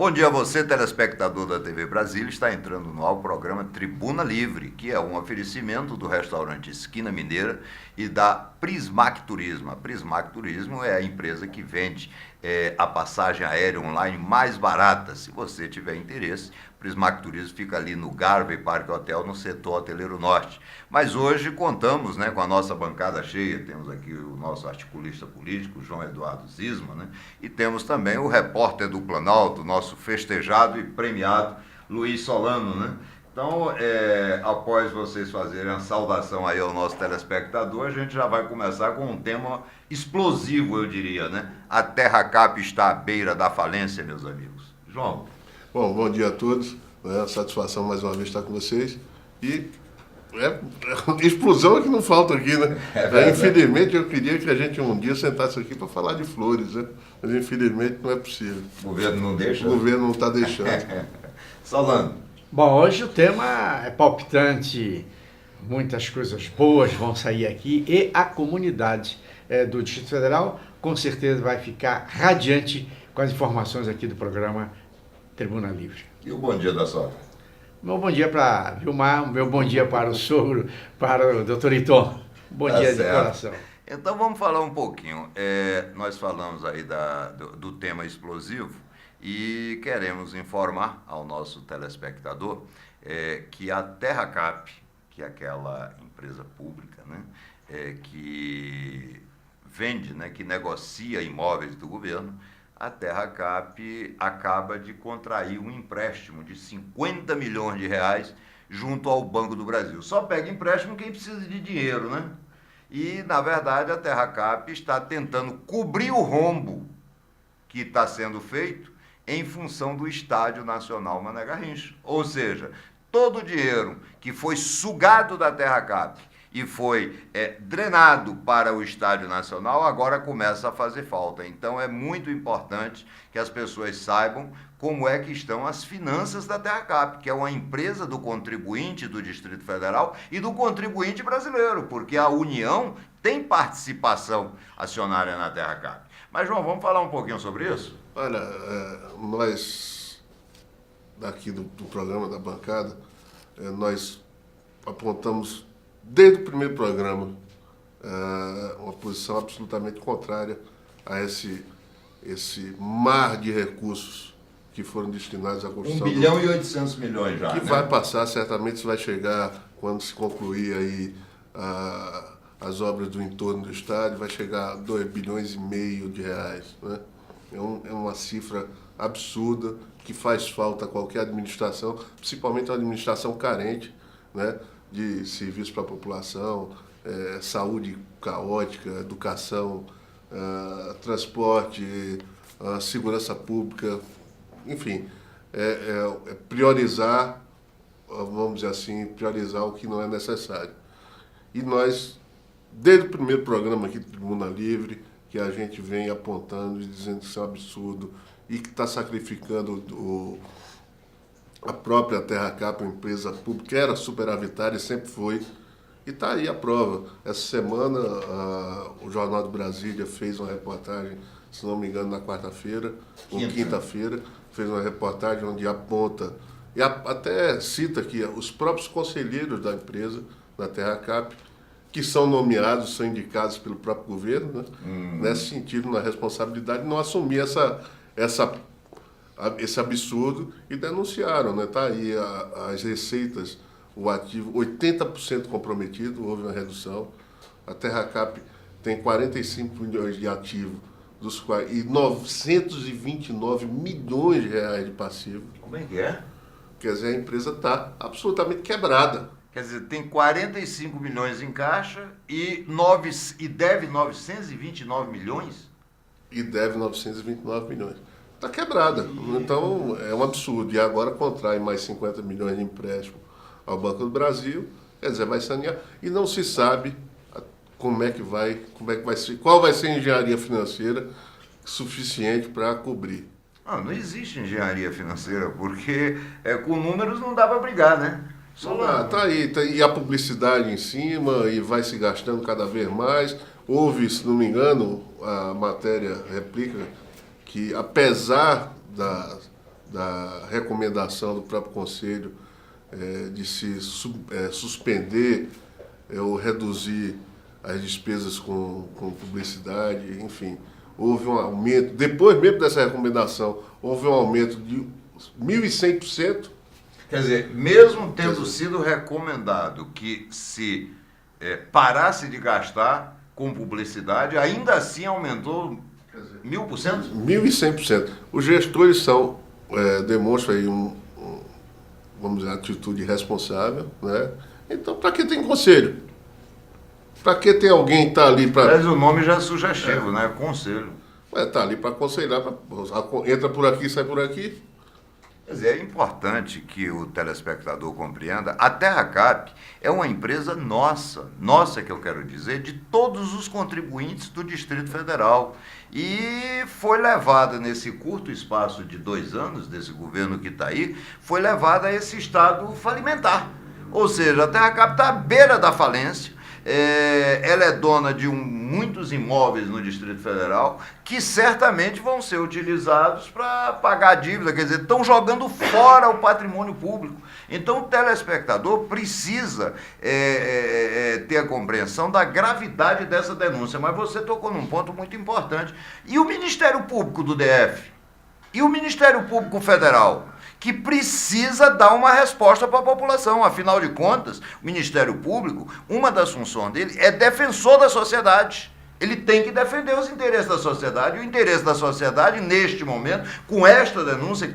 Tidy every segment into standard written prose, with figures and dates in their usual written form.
Bom dia a você, telespectador da TV Brasília. Está entrando no ar o programa Tribuna Livre, que é um oferecimento do restaurante Esquina Mineira e da Prismac Turismo. A Prismac Turismo é a empresa que vende a passagem aérea online mais barata. Se você tiver interesse, Prismac Turismo fica ali no Garvey Parque Hotel, no setor hoteleiro norte. Mas hoje contamos, com a nossa bancada cheia. Temos aqui o nosso articulista político, João Eduardo Zisman, e temos também o repórter do Planalto, nosso festejado e premiado Luiz Solano, Então, após vocês fazerem a saudação aí ao nosso telespectador, a gente já vai começar com um tema explosivo, eu diria, A Terracap está à beira da falência, meus amigos. João. Bom dia a todos. Satisfação mais uma vez estar com vocês. E explosão é que não falta aqui, infelizmente, eu queria que a gente um dia sentasse aqui para falar de flores, Mas infelizmente não é possível. O governo não deixa? O governo não está deixando. Solano. Bom, hoje o tema é palpitante, muitas coisas boas vão sair aqui e a comunidade do Distrito Federal com certeza vai ficar radiante com as informações aqui do programa Tribuna Livre. E o bom dia da sogra? Meu bom dia para Vilmar, meu bom dia para o sogro, para o doutor Iton. Bom dia de coração. Então vamos falar um pouquinho. Nós falamos aí do tema explosivo e queremos informar ao nosso telespectador que a Terracap, que é aquela empresa pública, que vende, que negocia imóveis do governo, a Terracap acaba de contrair um empréstimo de 50 milhões de reais junto ao Banco do Brasil. Só pega empréstimo quem precisa de dinheiro, E, na verdade, a Terracap está tentando cobrir o rombo que está sendo feito em função do Estádio Nacional Mané Garrincha. Ou seja, todo o dinheiro que foi sugado da Terracap e foi drenado para o Estádio Nacional, agora começa a fazer falta. Então, é muito importante que as pessoas saibam como é que estão as finanças da Terracap, que é uma empresa do contribuinte do Distrito Federal e do contribuinte brasileiro, porque a União tem participação acionária na Terracap. Mas, João, vamos falar um pouquinho sobre isso? Olha, nós, daqui do programa, da bancada, nós apontamos desde o primeiro programa uma posição absolutamente contrária a esse mar de recursos que foram destinados à construção. 1 bilhão e 800 milhões já, que vai passar, certamente isso vai chegar quando se concluir aí as obras do entorno do estádio, vai chegar a 2 bilhões e meio de reais, É uma cifra absurda que faz falta a qualquer administração, principalmente uma administração carente, de serviços para a população, saúde caótica, educação, transporte, segurança pública, enfim, priorizar, vamos dizer assim, priorizar o que não é necessário. E nós, desde o primeiro programa aqui do Tribuna Livre, que a gente vem apontando e dizendo que isso é um absurdo e que está sacrificando a própria Terracap, uma empresa pública, que era superavitária e sempre foi, e está aí a prova. Essa semana, o Jornal do Brasília fez uma reportagem, se não me engano, na quarta-feira, ou quinta-feira, fez uma reportagem onde aponta, e até cita aqui, os próprios conselheiros da empresa, da Terracap, que são nomeados, são indicados pelo próprio governo, nesse sentido, na responsabilidade, não assumir esse absurdo e denunciaram, Está aí as receitas, o ativo 80% comprometido, houve uma redução. A Terracap tem 45 milhões de ativo, dos quais e 929 milhões de reais de passivo. Como é que é? Quer dizer, a empresa está absolutamente quebrada. Quer dizer, tem 45 milhões em caixa e deve 929 milhões? E deve 929 milhões. Está quebrada. Então, é um absurdo. E agora contrai mais 50 milhões de empréstimo ao Banco do Brasil, quer dizer, vai sanear. E não se sabe como é que vai ser, qual vai ser a engenharia financeira suficiente para cobrir. Não existe engenharia financeira, porque com números não dá para brigar, Tá aí, e a publicidade em cima, e vai se gastando cada vez mais. Houve, se não me engano, a matéria replica que, apesar da recomendação do próprio Conselho de se suspender ou reduzir as despesas com publicidade, enfim. Houve um aumento, depois mesmo dessa recomendação, houve um aumento de 1.100%. Quer dizer, mesmo tendo sido recomendado que se parasse de gastar com publicidade, ainda assim aumentou 1.000%? 1.100%. Os gestores demonstram aí vamos dizer, atitude responsável, né? Então, para que tem conselho? Para que tem alguém que está ali para... Mas o nome já é sugestivo, né? Conselho. Está ali para aconselhar, entra por aqui, sai por aqui. Quer dizer, é importante que o telespectador compreenda, a TerraCap é uma empresa nossa que eu quero dizer, de todos os contribuintes do Distrito Federal. E foi levada nesse curto espaço de 2 anos, desse governo que está aí, foi levada a esse estado falimentar. Ou seja, a TerraCap está à beira da falência. Ela é dona de muitos imóveis no Distrito Federal que certamente vão ser utilizados para pagar a dívida, quer dizer, estão jogando fora o patrimônio público. Então o telespectador precisa ter a compreensão da gravidade dessa denúncia, mas você tocou num ponto muito importante. E o Ministério Público do DF? E o Ministério Público Federal? Que precisa dar uma resposta para a população. Afinal de contas, o Ministério Público, uma das funções dele é defensor da sociedade. Ele tem que defender os interesses da sociedade. E o interesse da sociedade, neste momento, com esta denúncia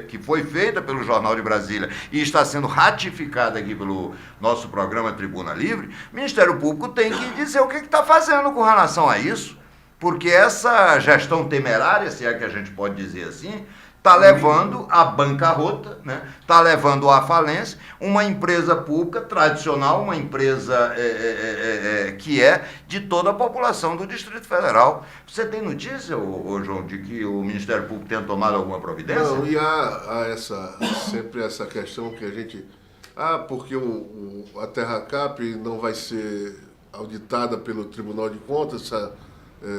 que foi feita pelo Jornal de Brasília e está sendo ratificada aqui pelo nosso programa Tribuna Livre, o Ministério Público tem que dizer o que está fazendo com relação a isso. Porque essa gestão temerária, se é que a gente pode dizer assim, está levando à bancarrota, né? Está levando à falência uma empresa pública tradicional, uma empresa que é de toda a população do Distrito Federal. Você tem notícia, João, de que o Ministério Público tenha tomado alguma providência? Não, e há sempre essa questão que a gente... porque a TerraCap não vai ser auditada pelo Tribunal de Contas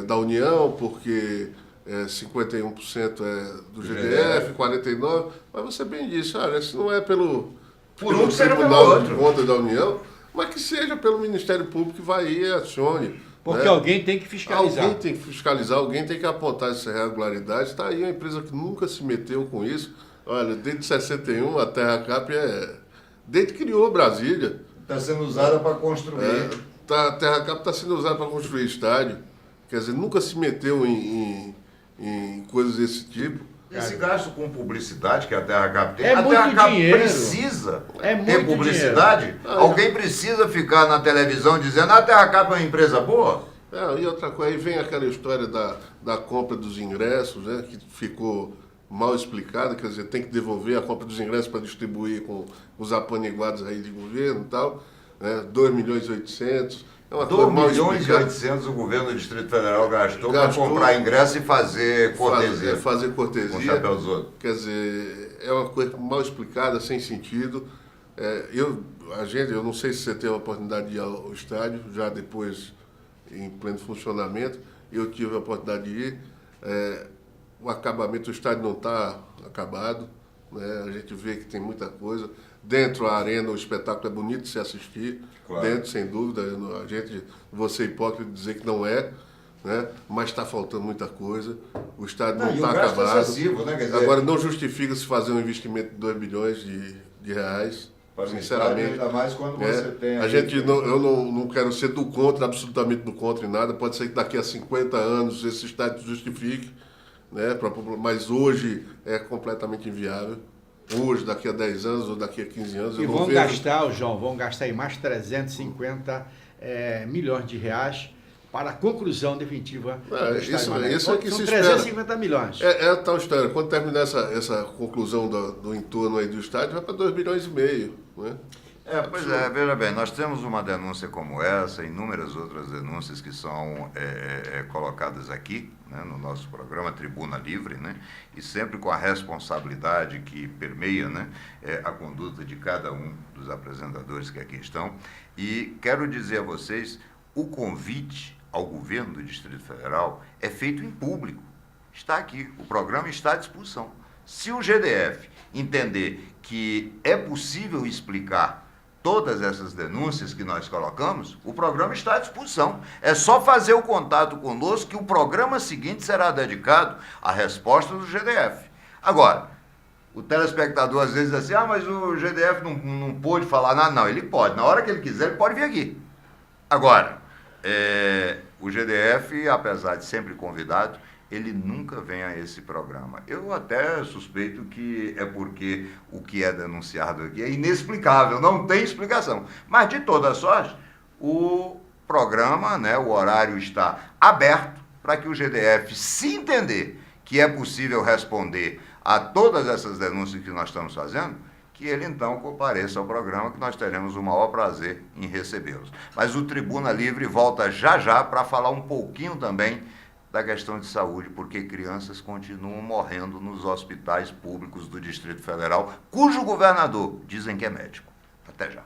da União, porque... 51% do GDF, 49%, mas você bem disse, olha, se não é pelo Tribunal de Contas da União, mas que seja pelo Ministério Público que vai e acione. Porque né? Alguém tem que fiscalizar. Alguém tem que fiscalizar, alguém tem que apontar essa irregularidade. Está aí uma empresa que nunca se meteu com isso. Olha, desde 61 a TerraCap desde que criou Brasília. Está sendo usada para construir. A TerraCap está sendo usada para construir estádio. Quer dizer, nunca se meteu em coisas desse tipo. Esse gasto com publicidade que a TerraCap tem, a TerraCap precisa ter publicidade? Alguém precisa ficar na televisão dizendo a TerraCap é uma empresa boa? E outra coisa, aí vem aquela história da compra dos ingressos, né, que ficou mal explicada, quer dizer, tem que devolver a compra dos ingressos para distribuir com os apaniguados aí de governo e tal, né, 2.800.000. 2.800.000 o governo do Distrito Federal gastou para comprar ingresso e fazer cortesia. Fazer cortesia. Com o chapéu dos outros. Quer dizer, é uma coisa mal explicada, sem sentido. Eu não sei se você teve a oportunidade de ir ao estádio, já depois em pleno funcionamento, eu tive a oportunidade de ir. O acabamento do estádio não está acabado, né? A gente vê que tem muita coisa. Dentro da arena, o espetáculo é bonito de se assistir, claro. Dentro, sem dúvida. A gente, vou ser hipócrita de dizer que não é, né? Mas está faltando muita coisa. O estádio não está acabado. Excessivo, né? Quer dizer, agora, não justifica se fazer um investimento de 2 bilhões de reais. Sinceramente, ainda mais quando você tem... Eu não quero ser absolutamente do contra em nada. Pode ser que daqui a 50 anos esse estádio justifique, né? Mas hoje é completamente inviável. Hoje, daqui a 10 anos ou daqui a 15 anos... E vão gastar aí mais 350 milhões de reais para a conclusão definitiva do estádio. Isso é que são se 350 espera. milhões. É a tal história. Quando terminar essa conclusão do entorno aí do estádio, vai para 2,5 bilhões, né? Pois é, veja bem, nós temos uma denúncia como essa, inúmeras outras denúncias que são colocadas aqui, né, no nosso programa Tribuna Livre, né, e sempre com a responsabilidade que permeia, né, a conduta de cada um dos apresentadores que aqui estão. E quero dizer a vocês, o convite ao governo do Distrito Federal é feito em público. Está aqui, o programa está à disposição. Se o GDF entender que é possível explicar todas essas denúncias que nós colocamos, o programa está à disposição. É só fazer o contato conosco que o programa seguinte será dedicado à resposta do GDF. Agora, o telespectador às vezes diz assim, mas o GDF não pôde falar nada. Não, ele pode. Na hora que ele quiser, ele pode vir aqui. Agora, o GDF, apesar de sempre convidado, ele nunca vem a esse programa. Eu até suspeito que é porque o que é denunciado aqui é inexplicável, não tem explicação. Mas, de toda sorte, o programa, né, o horário está aberto para que o GDF, se entender que é possível responder a todas essas denúncias que nós estamos fazendo, que ele então compareça ao programa, que nós teremos o maior prazer em recebê-los. Mas o Tribuna Livre volta já para falar um pouquinho também da questão de saúde, porque crianças continuam morrendo nos hospitais públicos do Distrito Federal, cujo governador dizem que é médico. Até já.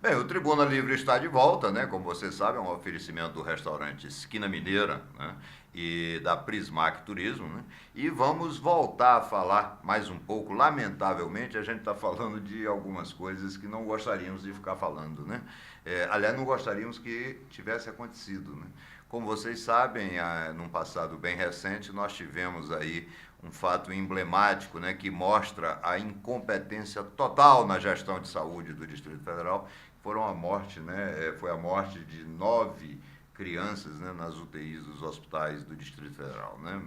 Bem, o Tribuna Livre está de volta, né? Como vocês sabem, é um oferecimento do restaurante Esquina Mineira, né? E da Prismac Turismo, né? E vamos voltar a falar mais um pouco. Lamentavelmente, a gente está falando de algumas coisas que não gostaríamos de ficar falando, né? Aliás, não gostaríamos que tivesse acontecido, né? Como vocês sabem, num passado bem recente, nós tivemos aí um fato emblemático, né, que mostra a incompetência total na gestão de saúde do Distrito Federal. Foi a morte de 9 crianças, né, nas UTIs dos hospitais do Distrito Federal, né,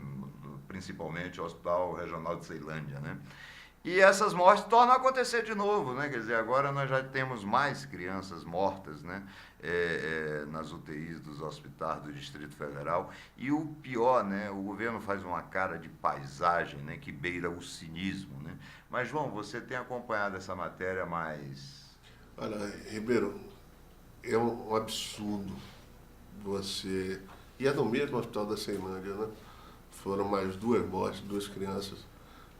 principalmente o Hospital Regional de Ceilândia, né. E essas mortes tornam a acontecer de novo, né? Quer dizer, agora nós já temos mais crianças mortas, né? Nas UTIs dos hospitais do Distrito Federal. E o pior, né? O governo faz uma cara de paisagem, né? Que beira o cinismo, né? Mas, João, você tem acompanhado essa matéria mais... Olha, Ribeiro, é um absurdo você... E é no mesmo hospital da Ceilândia, né? Foram mais 2 mortes, 2 crianças.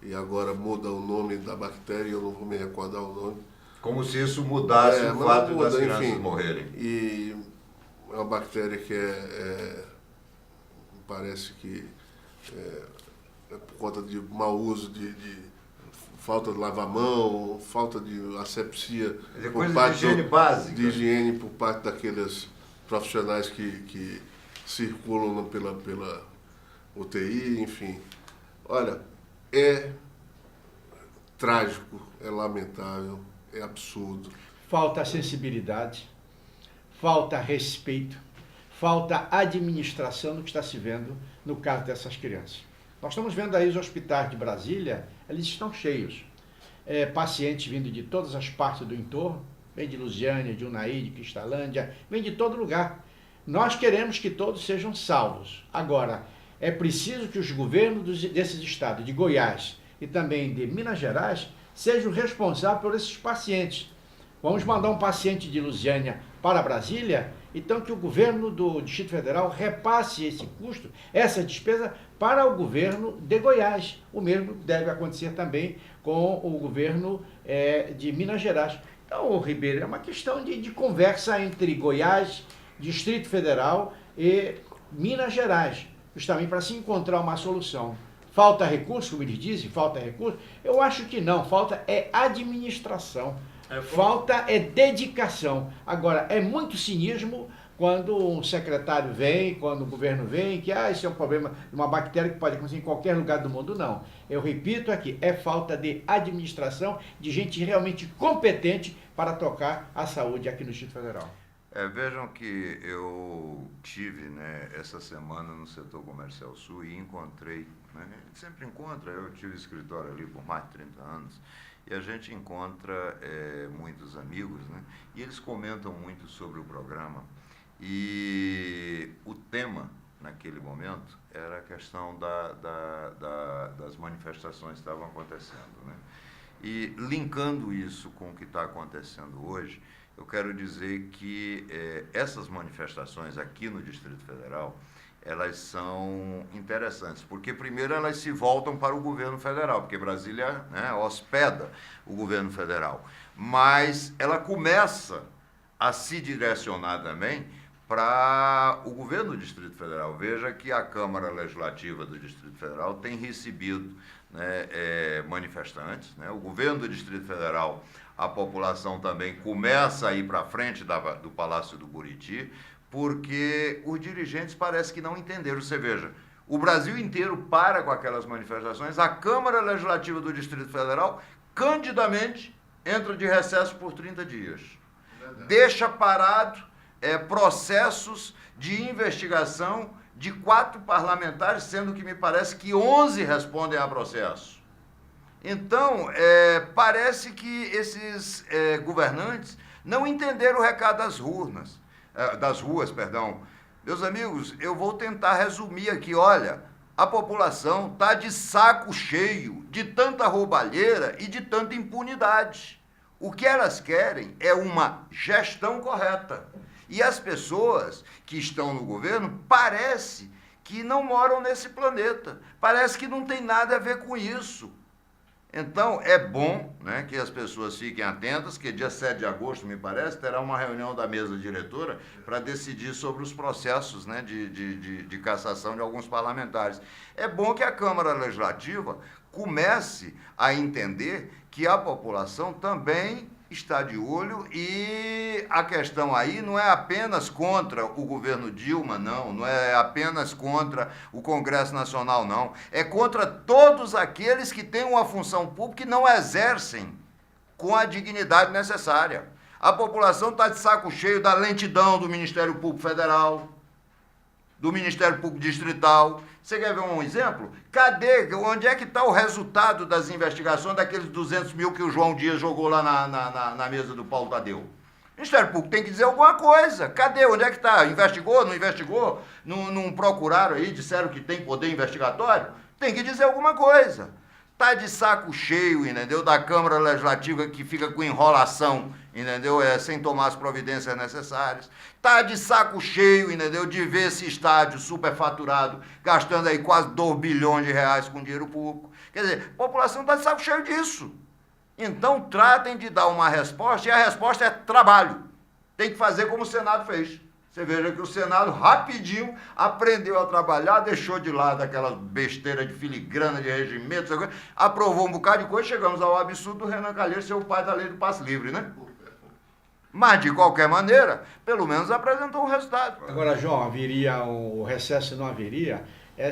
E agora muda o nome da bactéria, eu não vou me recordar o nome. Como se isso mudasse o fato das crianças morrerem. E é uma bactéria que parece que é por conta de mau uso de falta de lavar a mão, falta de asepsia. Por parte de higiene básica. De higiene por parte daqueles profissionais que circulam pela UTI, enfim. Olha, é trágico, é lamentável, é absurdo. Falta sensibilidade, falta respeito, falta administração do que está se vendo no caso dessas crianças. Nós estamos vendo aí os hospitais de Brasília, eles estão cheios. Pacientes vindo de todas as partes do entorno, vem de Lusiânia, de Unai, de Cristalândia, vem de todo lugar. Nós queremos que todos sejam salvos. Agora, é preciso que os governos desses estados, de Goiás e também de Minas Gerais, sejam responsáveis por esses pacientes. Vamos mandar um paciente de Lusiânia para Brasília, então que o governo do Distrito Federal repasse esse custo, essa despesa, para o governo de Goiás. O mesmo deve acontecer também com o governo de Minas Gerais. Então, Ribeiro, é uma questão de conversa entre Goiás, Distrito Federal e Minas Gerais, justamente para se encontrar uma solução. Falta recurso, como eles dizem, falta recurso? Eu acho que não, falta administração, falta dedicação. Agora, é muito cinismo quando um secretário vem, quando o governo vem, que isso é um problema de uma bactéria que pode acontecer em qualquer lugar do mundo, não. Eu repito aqui, é falta de administração, de gente realmente competente para tocar a saúde aqui no Distrito Federal. Vejam que eu tive, né, essa semana no setor comercial sul e encontrei, né, sempre encontra, eu tive escritório ali por mais de 30 anos, e a gente encontra muitos amigos, né, e eles comentam muito sobre o programa, e o tema, naquele momento, era a questão das manifestações que estavam acontecendo, né, e linkando isso com o que está acontecendo hoje, eu quero dizer que essas manifestações aqui no Distrito Federal, elas são interessantes, porque primeiro elas se voltam para o governo federal, porque Brasília, né, hospeda o governo federal, mas ela começa a se direcionar também para o governo do Distrito Federal. Veja que a Câmara Legislativa do Distrito Federal tem recebido, né, manifestantes, né? O governo do Distrito Federal, a população também começa a ir para frente do Palácio do Buriti, porque os dirigentes parece que não entenderam. Você veja, o Brasil inteiro para com aquelas manifestações, a Câmara Legislativa do Distrito Federal, candidamente, entra de recesso por 30 dias. Verdade. Deixa parado processos de investigação de 4 parlamentares, sendo que me parece que 11 respondem a processo. Então, parece que esses governantes não entenderam o recado das ruas. Meus amigos, eu vou tentar resumir aqui. Olha, a população está de saco cheio de tanta roubalheira e de tanta impunidade. O que elas querem é uma gestão correta. E as pessoas que estão no governo parece que não moram nesse planeta. Parece que não tem nada a ver com isso. Então, é bom, né, que as pessoas fiquem atentas, que dia 7 de agosto, me parece, terá uma reunião da mesa diretora para decidir sobre os processos, né, de cassação de alguns parlamentares. É bom que a Câmara Legislativa comece a entender que a população também está de olho, e a questão aí não é apenas contra o governo Dilma, não é apenas contra o Congresso Nacional, não. É contra todos aqueles que têm uma função pública e não exercem com a dignidade necessária. A população está de saco cheio da lentidão do Ministério Público Federal, do Ministério Público Distrital. Você quer ver um exemplo? Onde é que está o resultado das investigações daqueles 200 mil que o João Dias jogou lá na mesa do Paulo Tadeu? O Ministério Público tem que dizer alguma coisa. Cadê? Onde é que está? Investigou? Não investigou? Não procuraram aí? Disseram que tem poder investigatório? Tem que dizer alguma coisa. Está de saco cheio, entendeu? Da Câmara Legislativa, que fica com enrolação, entendeu? Sem tomar as providências necessárias. Está de saco cheio, entendeu? De ver esse estádio superfaturado, gastando aí quase 2 bilhões de reais com dinheiro público. Quer dizer, a população está de saco cheio disso. Então, tratem de dar uma resposta, e a resposta é trabalho. Tem que fazer como o Senado fez. Você veja que o Senado rapidinho aprendeu a trabalhar, deixou de lado aquela besteira de filigrana, de regimento, aprovou um bocado de coisa, chegamos ao absurdo do Renan Calheiros ser o pai da lei do passe livre, né? Mas, de qualquer maneira, pelo menos apresentou um resultado. Agora, João, o recesso não haveria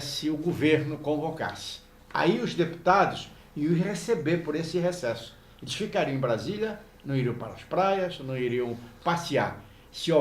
se o governo convocasse. Aí os deputados iam receber por esse recesso. Eles ficariam em Brasília, não iriam para as praias, não iriam passear. Se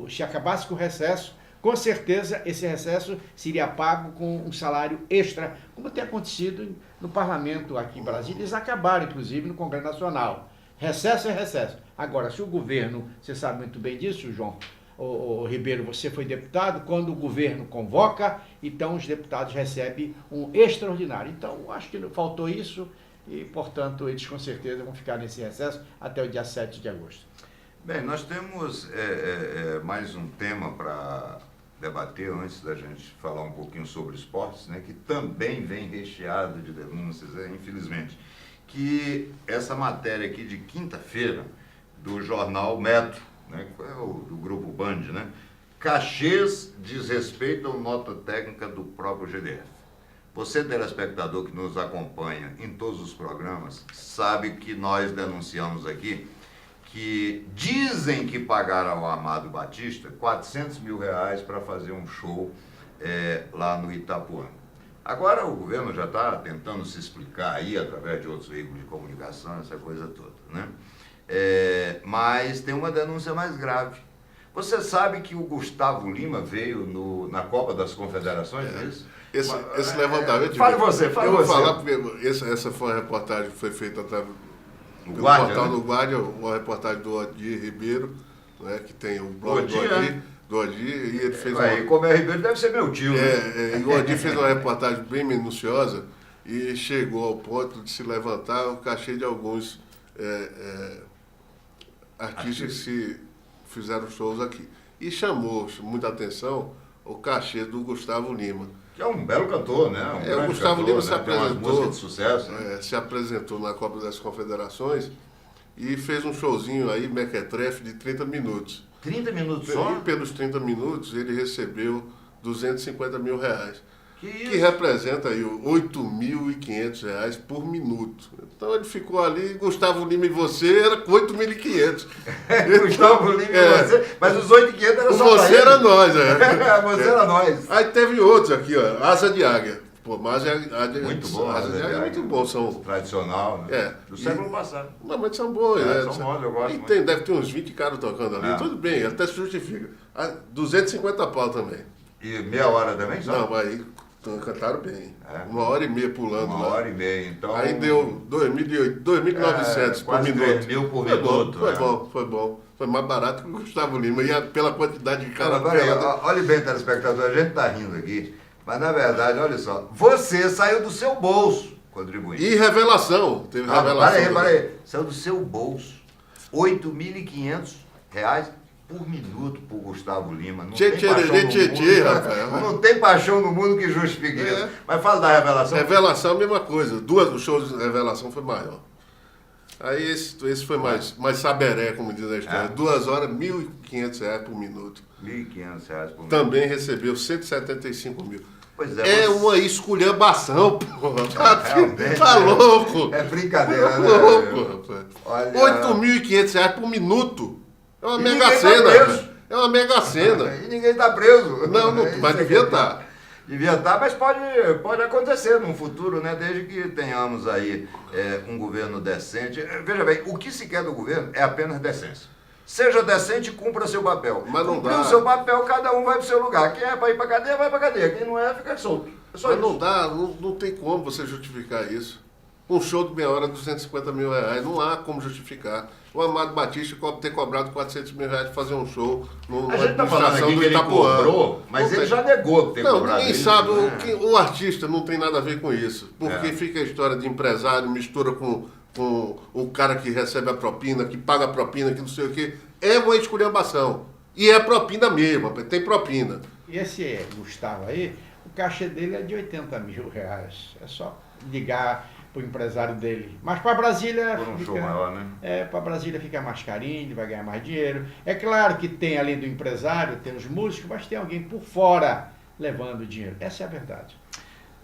se acabasse com o recesso, com certeza esse recesso seria pago com um salário extra, como tem acontecido no parlamento aqui em Brasília. Eles acabaram, inclusive, no Congresso Nacional. Recesso é recesso. Agora, se o governo, você sabe muito bem disso, João, o Ribeiro, você foi deputado, quando o governo convoca, então os deputados recebem um extraordinário. Então, acho que faltou isso e, portanto, eles com certeza vão ficar nesse recesso até o dia 7 de agosto. Bem, nós temos mais um tema para debater antes da gente falar um pouquinho sobre esportes, né, que também vem recheado de denúncias, infelizmente, que essa matéria aqui de quinta-feira do jornal Metro, né, que é do Grupo Band, né, cachês desrespeitam nota técnica do próprio GDF. Você, telespectador que nos acompanha em todos os programas, sabe que nós denunciamos aqui que dizem que pagaram ao Amado Batista 400 mil reais para fazer um show lá no Itapuã. Agora o governo já está tentando se explicar aí através de outros veículos de comunicação, essa coisa toda, né? Mas tem uma denúncia mais grave. Você sabe que o Gustavo Lima veio na Copa das Confederações, é isso? Esse levantamento... Fale você. Eu vou falar porque essa foi a reportagem que foi feita através pelo portal do Guardia, uma reportagem do Odir Ribeiro, né, que tem o blog do Odir, e ele fez como é Ribeiro, deve ser meu tio, né? E o Odir fez uma reportagem bem minuciosa e chegou ao ponto de se levantar o cachê de alguns artistas que fizeram shows aqui. E chamou muita atenção o cachê do Gustavo Lima. Que é um belo cantor, né? O Gustavo Lima se apresentou, de sucesso, né? Se apresentou na Copa das Confederações e fez um showzinho aí, mequetrefe, de 30 minutos. 30 minutos só? E pelos 30 minutos ele recebeu R$250 mil. Que isso? representa aí R$8.500 por minuto. Então ele ficou ali, Gustavo Lima e você era com 8.500. Gustavo Lima e você, mas os 8.500 era só você pra era ele. nós, Você era nós. Aí teve outros aqui, ó, Asa de Águia. Pô, mas Muito bom, Asa de Águia é muito bom, são... Tradicional, né? É. Do século passado. Não, mas são bons, né? São bons, eu gosto E muito. deve ter uns 20 caras tocando ali, tudo bem, até se justifica. 250 pau também. E meia hora também só? Não, mas aí cantaram bem. É. 1h30 pulando Uma lá. hora e meia, então... Aí deu 2.900 por quase minuto. 3.000 por Foi minuto. bom, foi bom. Foi mais barato que o Gustavo Lima. E pela quantidade de cara... Agora, olha bem, telespectador, a gente está rindo aqui, mas na verdade, olha só, você saiu do seu bolso contribuindo. E revelação. Teve revelação. Para aí. Saiu do seu bolso. R$8.500 por minuto pro Gustavo Lima. Não tem paixão no mundo, rapaz. não tem paixão no mundo que justifique isso. Mas fala da revelação. Revelação, mesma coisa. O show de revelação foi maior. Aí esse foi mais saberé, como diz a história. 2 horas, R$1.500 por minuto. R$1.500 por minuto. Também recebeu 175 mil. Pois é. É uma esculhambação, porra. Realmente, Tá louco. É brincadeira, Tá né? louco, rapaz. Olha... R$8.500 por minuto. É uma E mega ninguém tá cena. preso. Rapaz. É uma mega cena. E ninguém está preso. Não, mas devia estar. Devia estar, mas pode acontecer no futuro, né? Desde que tenhamos aí um governo decente. Veja bem, o que se quer do governo é apenas decência. Seja decente e cumpra seu papel. Mas não Cumpriu dá. o seu papel, cada um vai pro seu lugar. Quem é para ir para cadeia, vai para cadeia. Quem não é, fica solto. É só Mas isso. não dá, não tem como você justificar isso. Um show de meia hora, R$250 mil. Não há como justificar. O Amado Batista ter cobrado R$400 mil para fazer um show A gente está falando aqui que ele cobrou, mas ele já negou ter Não, cobrado. ninguém isso, sabe. né? O artista não tem nada a ver com isso. Porque fica a história de empresário, mistura com o cara que recebe a propina, que paga a propina, que não sei o quê. É uma esculhambação. E é propina mesmo, tem propina. E esse Gustavo aí, o cachê dele é de R$80 mil. É só ligar para o empresário dele. Mas para Brasília... Por um show maior, né? Para Brasília fica mais carinho, ele vai ganhar mais dinheiro. É claro que tem, além do empresário, tem os músicos, mas tem alguém por fora levando o dinheiro. Essa é a verdade.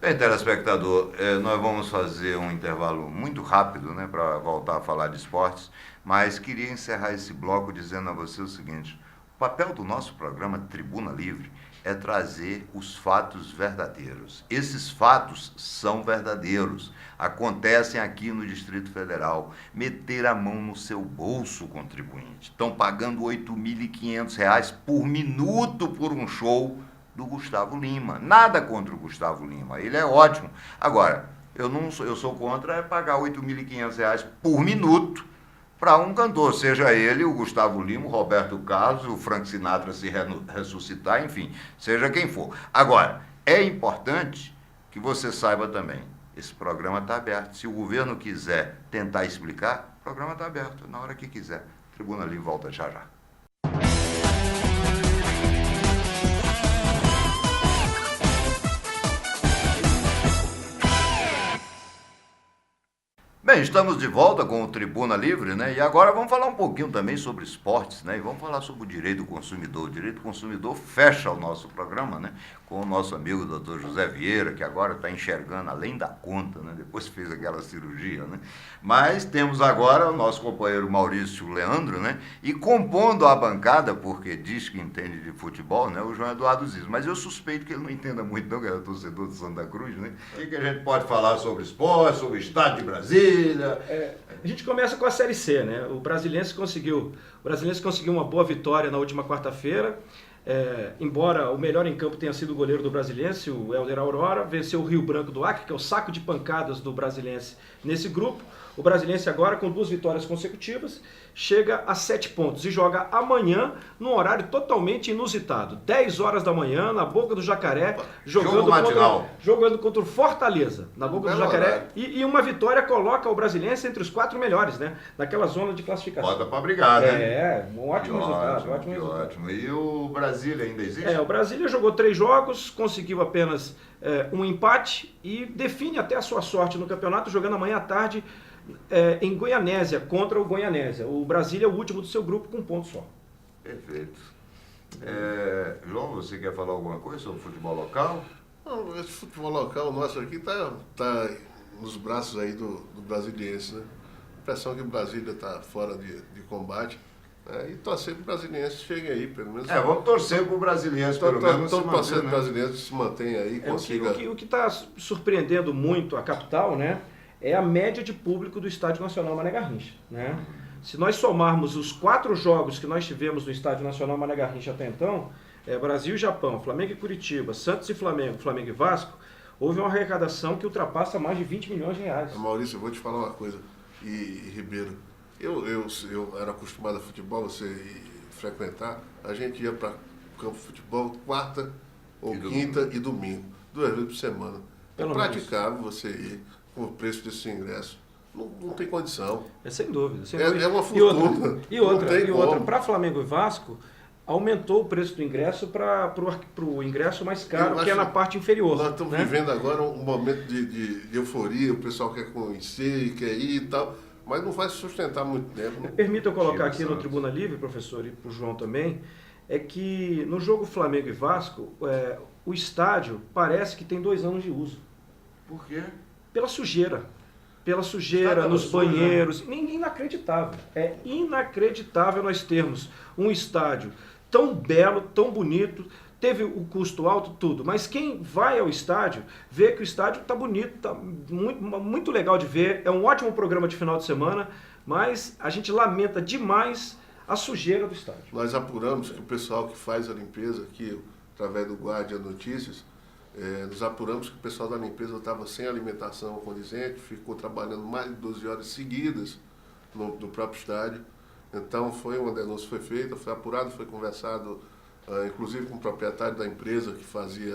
Bem, telespectador, nós vamos fazer um intervalo muito rápido, né, para voltar a falar de esportes, mas queria encerrar esse bloco dizendo a você o seguinte: o papel do nosso programa Tribuna Livre é trazer os fatos verdadeiros. Esses fatos são verdadeiros, acontecem aqui no Distrito Federal. Meter a mão no seu bolso, contribuinte. Estão pagando R$8.500 por minuto por um show do Gustavo Lima. Nada contra o Gustavo Lima, ele é ótimo. Agora, eu sou contra pagar R$8.500 por minuto para um cantor, seja ele o Gustavo Lima, o Roberto Carlos, o Frank Sinatra se ressuscitar, enfim, seja quem for. Agora, é importante que você saiba também, esse programa está aberto. Se o governo quiser tentar explicar, o programa está aberto, na hora que quiser. Tribuna Livre volta já já. Bem, estamos de volta com o Tribuna Livre, né? E agora vamos falar um pouquinho também sobre esportes, né? E vamos falar sobre o direito do consumidor. O direito do consumidor fecha o nosso programa, né? Com o nosso amigo Dr. José Vieira, que agora está enxergando além da conta, né? Depois fez aquela cirurgia, né? Mas temos agora o nosso companheiro Maurício Leandro, né? E compondo a bancada, porque diz que entende de futebol, né? O João Eduardo Ziz. Mas eu suspeito que ele não entenda muito, não, que é torcedor do Santa Cruz, né? O que a gente pode falar sobre esporte, sobre o estado de Brasília? A gente começa com a Série C, né? O Brasiliense conseguiu uma boa vitória na última quarta-feira. Embora o melhor em campo tenha sido o goleiro do Brasiliense, o Helder Aurora, venceu o Rio Branco do Acre, que é o saco de pancadas do Brasiliense nesse grupo. O Brasiliense agora, com 2 vitórias consecutivas, chega a 7 pontos e joga amanhã num horário totalmente inusitado. 10 horas da manhã, na Boca do Jacaré, jogando contra o Fortaleza, na Boca do Jacaré. E uma vitória coloca o Brasiliense entre os 4 melhores, né? Naquela zona de classificação. Bota para brigar, né? Um ótimo resultado. Ótimo. E o Brasília ainda existe? O Brasília jogou 3 jogos, conseguiu apenas um empate e define até a sua sorte no campeonato, jogando amanhã à tarde em Goianésia, contra o Goianésia. O Brasília é o último do seu grupo com um ponto só. Perfeito. João, você quer falar alguma coisa sobre futebol local? Não, esse futebol local nosso aqui tá nos braços aí do brasiliense, né? A impressão que o Brasília está fora de combate. E torcer para o Brasiliense chegue aí, pelo menos. Vamos torcer para o Brasiliense, pelo menos. Todo parceiro brasileiro se mantém aí, consiga. O que está surpreendendo muito a capital, né, é a média de público do Estádio Nacional Mané Garrincha, né? Se nós somarmos os 4 jogos que nós tivemos no Estádio Nacional Mané Garrincha até então, Brasil e Japão, Flamengo e Curitiba, Santos e Flamengo, Flamengo e Vasco, houve uma arrecadação que ultrapassa mais de 20 milhões de reais. Maurício, eu vou te falar uma coisa, e Ribeiro, eu era acostumado a futebol, você frequentar, a gente ia para campo de futebol quarta ou quinta e domingo, 2 vezes por semana. É praticável você ir com o preço desse ingresso. Não tem condição. Sem dúvida. É uma fortuna. E outra, para Flamengo e Vasco, aumentou o preço do ingresso para o ingresso mais caro, que é na parte inferior. Nós estamos vivendo agora um momento de euforia, o pessoal quer conhecer, quer ir e tal, mas não vai se sustentar muito tempo. Permita eu colocar aqui no Tribuna Livre, professor, e para o João também, é que no jogo Flamengo e Vasco, o estádio parece que tem 2 anos de uso. Por quê? Pela sujeira nos banheiros, inacreditável. É inacreditável nós termos um estádio tão belo, tão bonito, teve o custo alto, tudo, mas quem vai ao estádio vê que o estádio está bonito, está muito, muito legal de ver, é um ótimo programa de final de semana, mas a gente lamenta demais a sujeira do estádio. Nós apuramos que o pessoal que faz a limpeza aqui, através do Guardia Notícias, nos apuramos que o pessoal da limpeza estava sem alimentação condizente, ficou trabalhando mais de 12 horas seguidas no próprio estádio. Então uma denúncia foi feita, foi apurado, foi conversado, inclusive com o proprietário da empresa que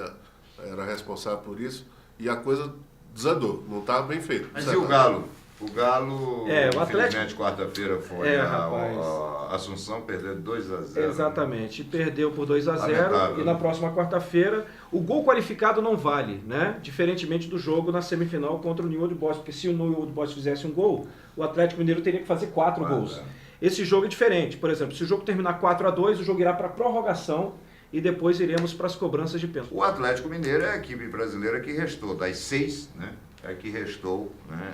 era responsável por isso, e a coisa desandou, não estava bem feito. Mas e o Galo? O Galo, o infelizmente, quarta-feira foi a Assunção, perdeu 2-0. Exatamente, perdeu por 2-0 e na próxima quarta-feira o gol qualificado não vale, né? Diferentemente do jogo na semifinal contra o New Old Boys, porque se o New Old Boys fizesse um gol, o Atlético Mineiro teria que fazer 4 gols. Esse jogo é diferente, por exemplo, se o jogo terminar 4-2, o jogo irá para prorrogação e depois iremos para as cobranças de pênalti. O Atlético Mineiro é a equipe brasileira que restou, das 6, né? Que restou, né,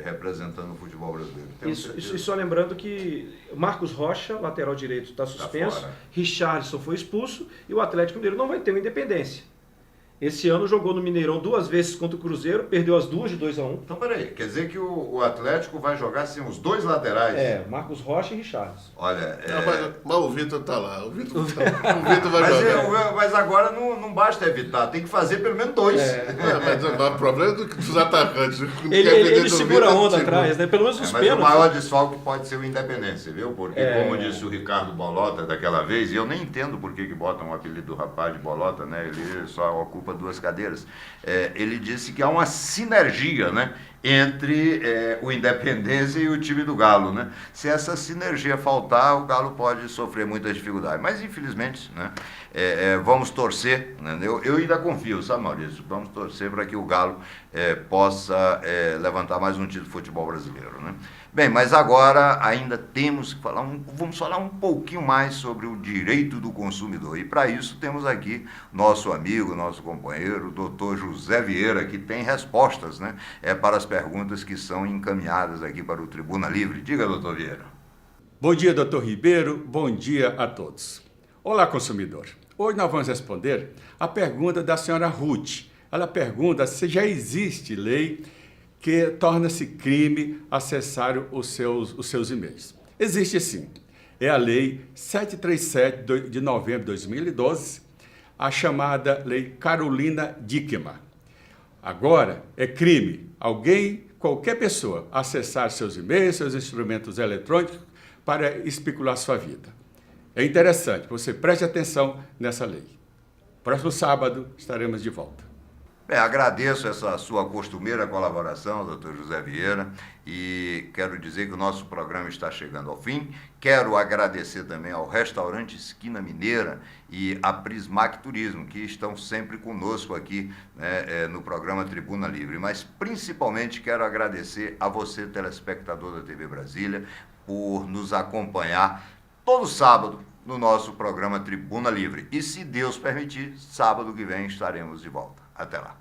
representando o futebol brasileiro. E só lembrando que Marcos Rocha, lateral direito, está suspenso, Richarlison foi expulso e o Atlético Mineiro não vai ter uma Independência. Esse ano jogou no Mineirão 2 vezes contra o Cruzeiro, perdeu as 2 de 2-1. Então, peraí, quer dizer que o Atlético vai jogar sem os 2 laterais? Marcos Rocha e Richarlison. Olha, mas o Vitor está lá, o Vitor vai jogar. Mas agora não basta evitar, tem que fazer pelo menos 2. Mas o problema é dos atacantes. Ele segura a onda atrás, né? Pelo menos os pênaltis. Mas o maior desfalque pode ser o Independência, viu? Porque, como disse o Ricardo Bolota daquela vez, e eu nem entendo por que botam o apelido do rapaz de Bolota, né? Ele só ocupa 2 cadeiras. Ele disse que há uma sinergia, né, entre o Independência e o time do Galo, né? Se essa sinergia faltar, o Galo pode sofrer muitas dificuldades. Mas, infelizmente, né, vamos torcer, né? Eu ainda confio, sabe, Maurício? Vamos torcer para que o Galo possa levantar mais um título de futebol brasileiro, né? Bem, mas agora ainda temos que vamos falar um pouquinho mais sobre o direito do consumidor. E para isso temos aqui nosso amigo, nosso companheiro, o doutor José Vieira, que tem respostas, né, para as perguntas que são encaminhadas aqui para o Tribuna Livre. Diga, doutor Vieira. Bom dia, doutor Ribeiro. Bom dia a todos. Olá, consumidor. Hoje nós vamos responder a pergunta da senhora Ruth. Ela pergunta se já existe lei que torna-se crime acessar os seus e-mails. Existe sim. É a Lei 737 de novembro de 2012, a chamada Lei Carolina Dickmann. Agora, é crime qualquer pessoa, acessar seus e-mails, seus instrumentos eletrônicos para especular sua vida. É interessante, você preste atenção nessa lei. Próximo sábado estaremos de volta. Bem, agradeço essa sua costumeira colaboração, doutor José Vieira, e quero dizer que o nosso programa está chegando ao fim. Quero agradecer também ao Restaurante Esquina Mineira e à Prismac Turismo, que estão sempre conosco aqui, né, no programa Tribuna Livre. Mas, principalmente, quero agradecer a você, telespectador da TV Brasília, por nos acompanhar todo sábado no nosso programa Tribuna Livre. E, se Deus permitir, sábado que vem estaremos de volta. Até lá.